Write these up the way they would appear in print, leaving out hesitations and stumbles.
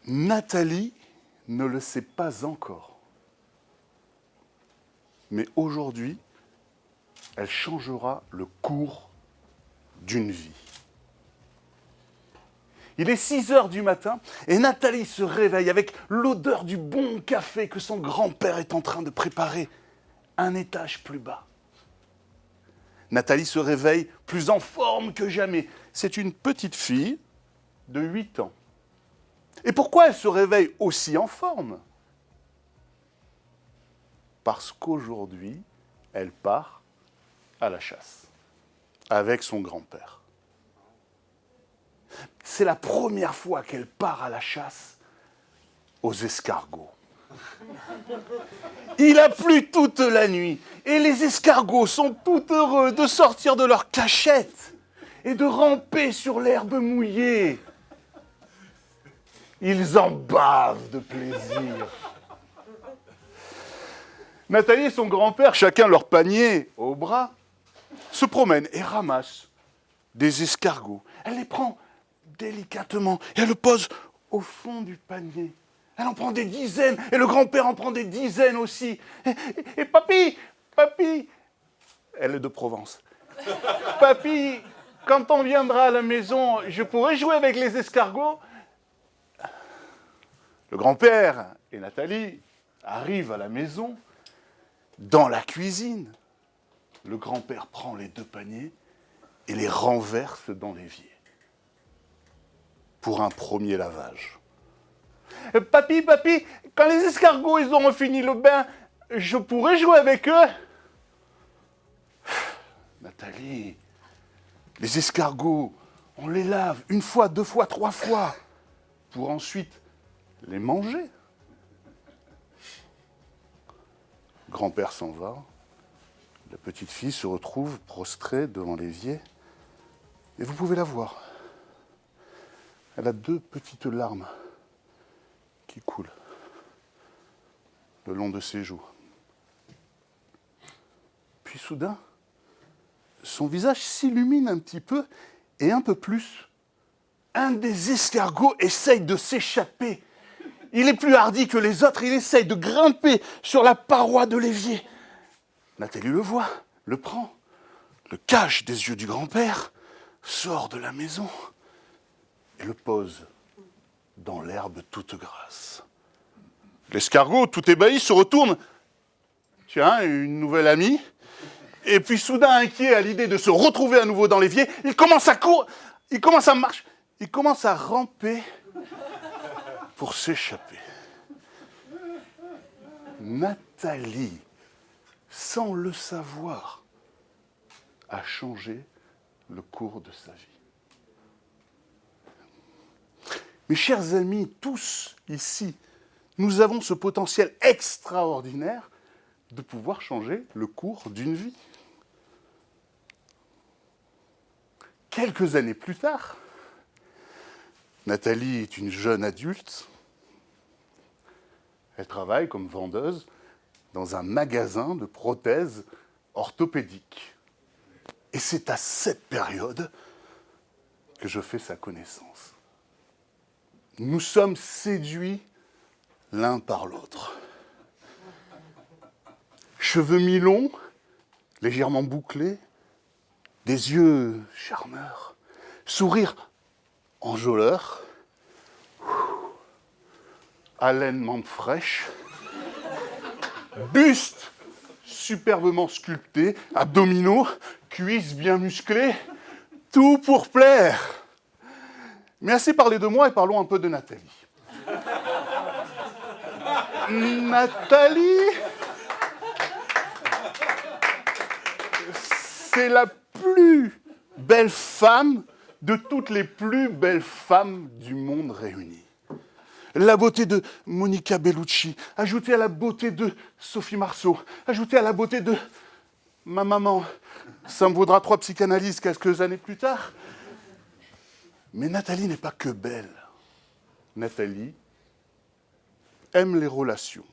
Nathalie ne le sait pas encore. Mais aujourd'hui, elle changera le cours d'une vie. Il est 6 heures du matin et Nathalie se réveille avec l'odeur du bon café que son grand-père est en train de préparer un étage plus bas. Nathalie se réveille plus en forme que jamais. C'est une petite fille de 8 ans. Et pourquoi elle se réveille aussi en forme? Parce qu'aujourd'hui, elle part à la chasse avec son grand-père. C'est la première fois qu'elle part à la chasse aux escargots. Il a plu toute la nuit et les escargots sont tout heureux de sortir de leur cachette et de ramper sur l'herbe mouillée. Ils en bavent de plaisir. Nathalie et son grand-père, chacun leur panier au bras, se promènent et ramassent des escargots. Elle les prend délicatement et elle le pose au fond du panier. Elle en prend des dizaines et le grand-père en prend des dizaines aussi. Et papy, elle est de Provence. Papy, quand on viendra à la maison, je pourrai jouer avec les escargots? Le grand-père et Nathalie arrivent à la maison, dans la cuisine. Le grand-père prend les 2 paniers et les renverse dans l'évier pour un premier lavage. Papy, quand les escargots ils auront fini le bain, je pourrai jouer avec eux? Nathalie, les escargots, on les lave 1 fois, 2 fois, 3 fois, pour ensuite les manger. Grand-père s'en va, la petite fille se retrouve prostrée devant l'évier, et vous pouvez la voir. Elle a 2 petites larmes qui coulent le long de ses joues. Puis soudain, son visage s'illumine un petit peu, et un peu plus. Un des escargots essaye de s'échapper. Il est plus hardi que les autres, il essaye de grimper sur la paroi de l'évier. Nathalie le voit, le prend, le cache des yeux du grand-père, sort de la maison et le pose dans l'herbe toute grasse. L'escargot, tout ébahi, se retourne. Tiens, une nouvelle amie. Et puis soudain, inquiet à l'idée de se retrouver à nouveau dans l'évier, il commence à courir, il commence à marcher, il commence à ramper pour s'échapper. Nathalie, sans le savoir, a changé le cours de sa vie. Mes chers amis, tous ici, nous avons ce potentiel extraordinaire de pouvoir changer le cours d'une vie. Quelques années plus tard, Nathalie est une jeune adulte. Elle travaille comme vendeuse dans un magasin de prothèses orthopédiques. Et c'est à cette période que je fais sa connaissance. Nous sommes séduits l'un par l'autre. Cheveux mi-longs, légèrement bouclés, des yeux charmeurs, sourire enjôleur, haleine menthe fraîche, buste superbement sculpté, abdominaux, cuisses bien musclées, tout pour plaire. Mais assez parlé de moi et parlons un peu de Nathalie. Nathalie, c'est la plus belle femme de toutes les plus belles femmes du monde réunies. La beauté de Monica Bellucci, ajoutée à la beauté de Sophie Marceau, ajoutée à la beauté de ma maman. Ça me vaudra 3 psychanalyses quelques années plus tard. Mais Nathalie n'est pas que belle. Nathalie aime les relations.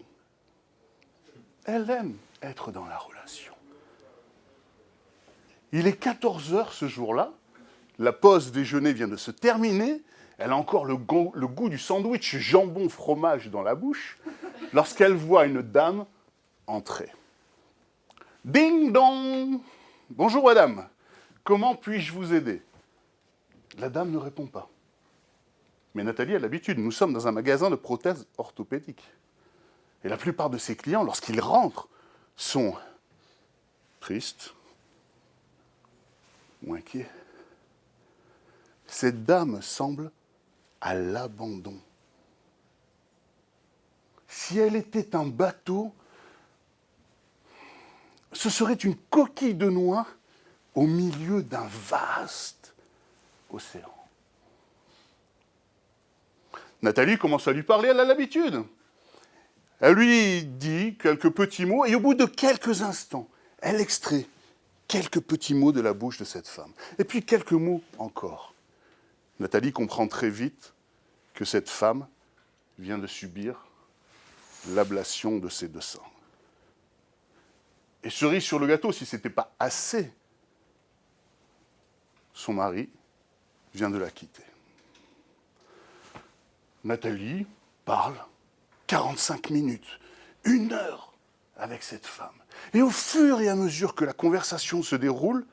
Elle aime être dans la relation. Il est 14 heures ce jour-là. La pause déjeuner vient de se terminer. Elle a encore le goût du sandwich jambon-fromage dans la bouche lorsqu'elle voit une dame entrer. Ding dong! Bonjour madame, comment puis-je vous aider? La dame ne répond pas. Mais Nathalie a l'habitude, nous sommes dans un magasin de prothèses orthopédiques. Et la plupart de ses clients, lorsqu'ils rentrent, sont tristes ou inquiets. Cette dame semble à l'abandon. Si elle était un bateau, ce serait une coquille de noix au milieu d'un vaste océan. Nathalie commence à lui parler, elle a l'habitude. Elle lui dit quelques petits mots et au bout de quelques instants, elle extrait quelques petits mots de la bouche de cette femme. Et puis quelques mots encore. Nathalie comprend très vite que cette femme vient de subir l'ablation de ses deux seins. Et cerise sur le gâteau, si ce n'était pas assez, son mari vient de la quitter. Nathalie parle 45 minutes, 1 heure avec cette femme. Et au fur et à mesure que la conversation se déroule,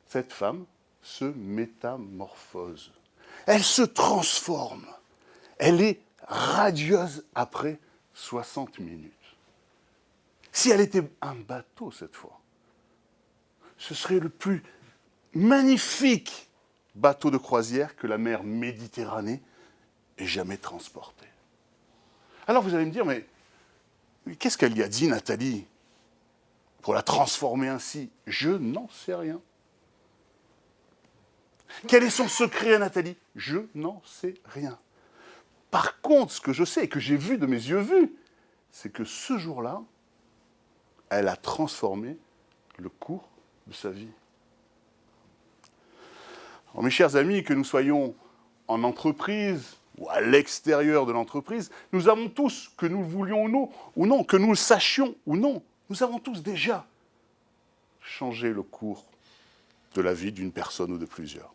cette femme se métamorphose. Elle se transforme. Elle est radieuse après 60 minutes. Si elle était un bateau cette fois, ce serait le plus magnifique bateau de croisière que la mer Méditerranée ait jamais transporté. Alors vous allez me dire, mais qu'est-ce qu'elle y a dit, Nathalie, pour la transformer ainsi? Je n'en sais rien. Quel est son secret à Nathalie? Je n'en sais rien. Par contre, ce que je sais et que j'ai vu de mes yeux vus, c'est que ce jour-là, elle a transformé le cours de sa vie. Alors, mes chers amis, que nous soyons en entreprise ou à l'extérieur de l'entreprise, nous avons tous, que nous le voulions ou non, que nous le sachions ou non, nous avons tous déjà changé le cours de la vie d'une personne ou de plusieurs.